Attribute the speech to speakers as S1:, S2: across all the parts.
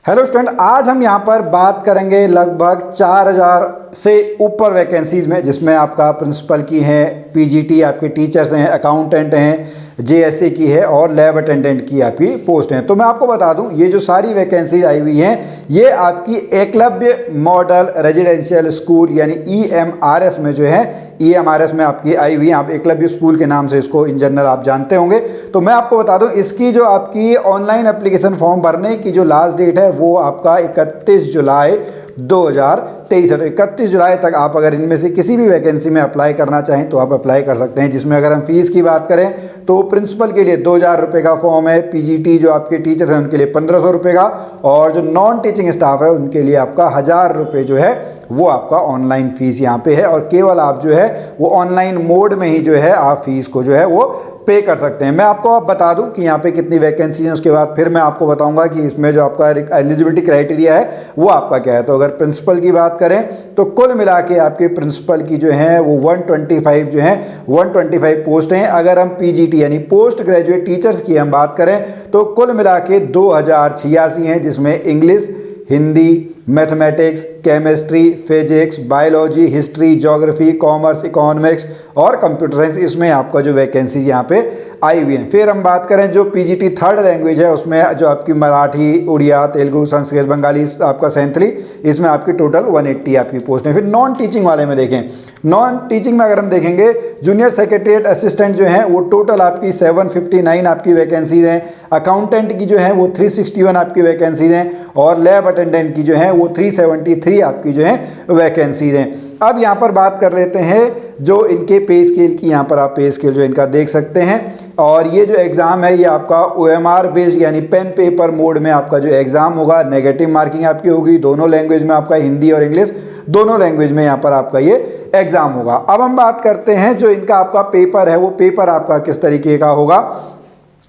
S1: Hello student, आज हम यहाँ पर बात करेंगे लगभग 4000 से ऊपर वैकेंसीज में, जिसमें आपका प्रिंसिपल की है, पीजीटी आपके टीचर्स हैं, अकाउंटेंट हैं, जेएसए की है और लैब अटेंडेंट की आपकी पोस्ट हैं। तो मैं आपको बता दूं, ये जो सारी वैकेंसीज आई हुई हैं ये आपकी एकलव्य मॉडल रेजिडेंशियल स्कूल यानी ईएमआरएस में जो है, ईएमआरएस में आपकी आई हुई है। आप एकलव्य स्कूल के नाम से इसको इन जनरल आप जानते होंगे। तो मैं आपको बता दूं, इसकी जो आपकी ऑनलाइन एप्लीकेशन फॉर्म भरने की जो लास्ट डेट है वो आपका 31 जुलाई 2023 है। तो 31 जुलाई तक आप अगर इनमें से किसी भी वैकेंसी में अप्लाई करना चाहें तो आप अप्लाई कर सकते हैं। जिसमें अगर हम फीस की बात करें तो प्रिंसिपल के लिए 2000 रुपये का फॉर्म है, पीजीटी जो आपके टीचर्स हैं उनके लिए 1500 रुपये का, और जो नॉन टीचिंग स्टाफ है उनके लिए आपका 1000 रुपये जो है वो आपका ऑनलाइन फीस यहाँ पे है। और केवल आप जो है वो ऑनलाइन मोड में ही जो है आप फीस को जो है वो पे कर सकते हैं। मैं आपको अब बता दूं कि यहाँ पे कितनी वैकेंसी है, उसके बाद फिर मैं आपको बताऊंगा कि इसमें जो आपका एलिजिबिलिटी क्राइटेरिया है वो आपका क्या है। तो अगर प्रिंसिपल की बात करें तो कुल मिला के आपके प्रिंसिपल की जो है वो 125 जो है 125 पोस्ट हैं। अगर हम पीजीटी यानी पोस्ट ग्रेजुएट टीचर्स की हम बात करें तो कुल मिला के 2086 हैं, जिसमें English, Hindi, mathematics, chemistry, physics, biology, history, geography, commerce, economics और कंप्यूटर साइंस, इसमें आपका जो वैकेंसी यहाँ पे आई हुई है। फिर हम बात करें जो पीजीटी थर्ड लैंग्वेज है उसमें जो आपकी मराठी, उड़िया, तेलुगु, संस्कृत, बंगाली, आपका सैंथली, इसमें आपकी टोटल 180 आपकी पोस्ट है। फिर नॉन टीचिंग वाले में देखें, नॉन टीचिंग में अगर हम देखेंगे जूनियर सेक्रेटरीट असिस्टेंट जो है वो टोटल आपकी 759 आपकी वैकेंसीज हैं। अकाउंटेंट की जो है वो 361 आपकी वैकेंसीज हैं और लैब अटेंडेंट की जो है वो 373 आपकी जो है वैकेंसीज हैं। अब यहाँ पर बात कर लेते हैं जो इनके पे स्केल की, यहाँ पर आप पे स्केल जो इनका देख सकते हैं। और ये जो एग्ज़ाम है ये आपका ओएमआर बेस्ड यानी पेन पेपर मोड में आपका जो एग्ज़ाम होगा, नेगेटिव मार्किंग आपकी होगी, दोनों लैंग्वेज में आपका हिंदी और इंग्लिश दोनों लैंग्वेज में यहाँ पर आपका ये एग्ज़ाम होगा। अब हम बात करते हैं जो इनका आपका पेपर है वो पेपर आपका किस तरीके का होगा।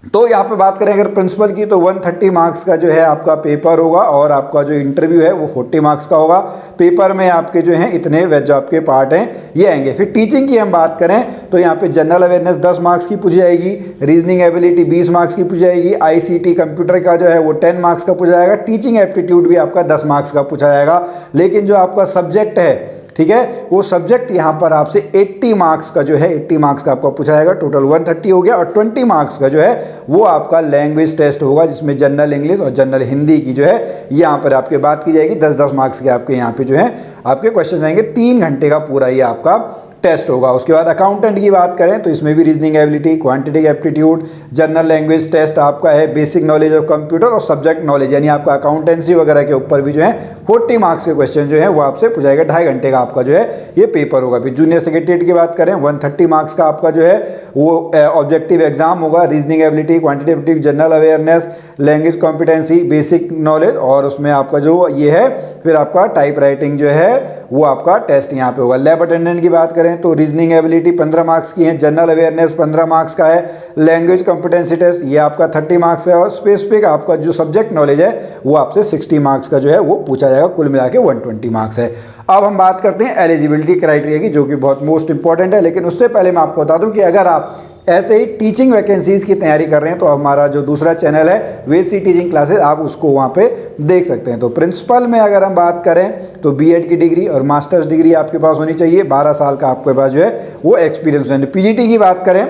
S1: तो यहाँ पे बात करें अगर प्रिंसिपल की तो 130 मार्क्स का जो है आपका पेपर होगा और आपका जो इंटरव्यू है वो 40 मार्क्स का होगा। पेपर में आपके जो हैं इतने जो आपके पार्ट हैं ये आएंगे। फिर टीचिंग की हम बात करें तो यहाँ पे जनरल अवेयरनेस 10 मार्क्स की पूछी जाएगी, रीजनिंग एबिलिटी 20 मार्क्स की पूछी जाएगी, आईसीटी कंप्यूटर का जो है वो 10 मार्क्स का पूछा जाएगा, टीचिंग एप्टीट्यूड भी आपका 10 मार्क्स का पूछा जाएगा। लेकिन जो आपका सब्जेक्ट है, ठीक है, वो सब्जेक्ट यहाँ पर आपसे 80 मार्क्स का जो है 80 मार्क्स का आपका पूछा जाएगा। टोटल 130 हो गया और 20 मार्क्स का जो है वो आपका लैंग्वेज टेस्ट होगा, जिसमें जनरल इंग्लिश और जनरल हिंदी की जो है यहाँ पर आपके बात की जाएगी। 10-10 मार्क्स के आपके यहाँ पे जो है आपके क्वेश्चन आएंगे। 3 घंटे का पूरा ये आपका टेस्ट होगा। उसके बाद अकाउंटेंट की बात करें तो इसमें भी reasoning ability, quantitative aptitude, general language test आपका है, बेसिक नॉलेज ऑफ कंप्यूटर और सब्जेक्ट नॉलेज यानी आपका अकाउंटेंसी वगैरह के ऊपर भी जो है 40 मार्क्स के क्वेश्चन जो है वो आपसे पूछाएगा। 2.5 घंटे का आपका जो है ये पेपर होगा। फिर जूनियर सेक्रेटरीट की बात करें 130 मार्क्स का आपका जो है वो ऑब्जेक्टिव एग्जाम होगा। Reasoning ability, quantitative aptitude, general awareness, language competency, basic knowledge और उसमें आपका जो ये है फिर आपका टाइप राइटिंग जो है वो आपका टेस्ट यहाँ पे होगा। लैब अटेंडेंट की बात करें तो रीजनिंग एबिलिटी 15 मार्क्स की है, जनरल अवेयरनेस 15 मार्क्स का है, लैंग्वेज कॉम्पिटेंसी टेस्ट ये आपका 30 मार्क्स का है और स्पेसिफिक आपका जो सब्जेक्ट नॉलेज है वो आपसे 60 मार्क्स का जो है वो पूछा जाएगा। कुल मिला के 120 मार्क्स है। अब हम बात करते हैं एलिजिबिलिटी क्राइटेरिया की, जो कि बहुत मोस्ट इंपॉर्टेंट है। लेकिन उससे पहले मैं आपको बता दूं कि अगर आप ऐसे ही टीचिंग वैकेंसीज की तैयारी कर रहे हैं तो हमारा जो दूसरा चैनल है वेसी टीचिंग क्लासेस, आप उसको वहाँ पे देख सकते हैं। तो प्रिंसिपल में अगर हम बात करें तो बीएड की डिग्री और मास्टर्स डिग्री आपके पास होनी चाहिए। 12 साल का आपके पास जो है वो एक्सपीरियंस है। पीजीटी की बात करें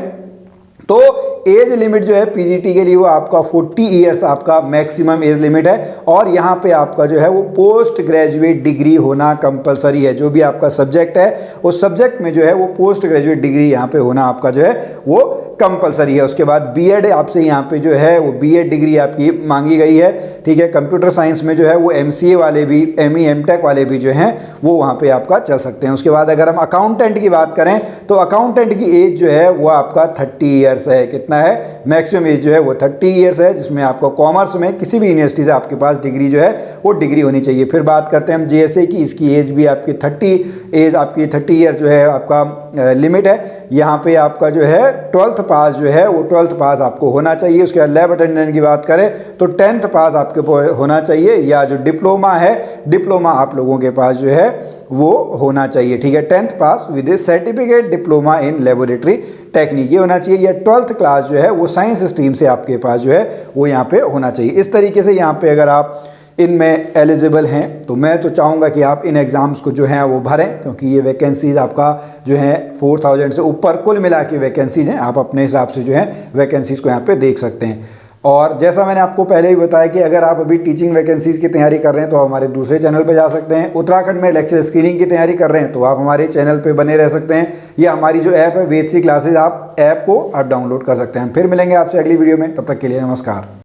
S1: तो एज लिमिट जो है पीजीटी के लिए वो आपका 40 ईयर्स आपका मैक्सिमम एज लिमिट है। और यहाँ पे आपका जो है वो पोस्ट ग्रेजुएट डिग्री होना कंपलसरी है। जो भी आपका सब्जेक्ट है उस सब्जेक्ट में जो है वो पोस्ट ग्रेजुएट डिग्री यहाँ पे होना आपका जो है वो कंपलसरी है। उसके बाद बीएड आपसे यहाँ पे जो है वो बीएड डिग्री आपकी मांगी गई है, ठीक है। कंप्यूटर साइंस में जो है वो एमसीए वाले भी, एमई एमटेक वाले भी जो हैं वो वहाँ पे आपका चल सकते हैं। उसके बाद अगर हम अकाउंटेंट की बात करें तो अकाउंटेंट की एज जो है वो आपका 30 ईयर्स है। कितना है? मैक्सिमम एज जो है वो 30 ईयर्स है, जिसमें आपको कॉमर्स में किसी भी यूनिवर्सिटी से आपके पास डिग्री जो है वो डिग्री होनी चाहिए। फिर बात करते हैं हम जेएसए की, इसकी एज भी आपकी 30 ईयर जो है आपका लिमिट है। यहाँ पे आपका जो है 12th पास जो है वो 12th पास आपको होना चाहिए। उसके बाद लैब अटेंडेंट की बात करें तो 10th पास आपके होना चाहिए, या जो डिप्लोमा है डिप्लोमा आप लोगों के पास जो है वो होना चाहिए, ठीक है। 10th pass with A certificate diploma in laboratory technique ये होना चाहिए, या 12th क्लास जो है वो साइंस स्ट्रीम से आपके पास जो है वो यहाँ पे होना चाहिए। इस तरीके से यहाँ पे अगर आप इनमें एलिजिबल हैं। तो मैं तो चाहूँगा कि आप इन एग्ज़ाम्स को जो है वो भरें, क्योंकि ये वैकेंसीज़ आपका जो है 4000 से ऊपर कुल मिला के वैकेंसीज़ हैं। आप अपने हिसाब से जो है वैकेंसीज़ को यहाँ पे देख सकते हैं। और जैसा मैंने आपको पहले ही बताया कि अगर आप अभी टीचिंग वैकेंसीज़ की तैयारी कर रहे हैं तो हमारे दूसरे चैनल पर जा सकते हैं। उत्तराखंड में लेक्चर स्क्रीनिंग की तैयारी कर रहे हैं तो आप हमारे चैनल पर बने रह सकते हैं, या हमारी जो ऐप है वेद सी क्लासेज, आप ऐप को आप डाउनलोड कर सकते हैं। फिर मिलेंगे आपसे अगली वीडियो में, तब तक के लिए नमस्कार।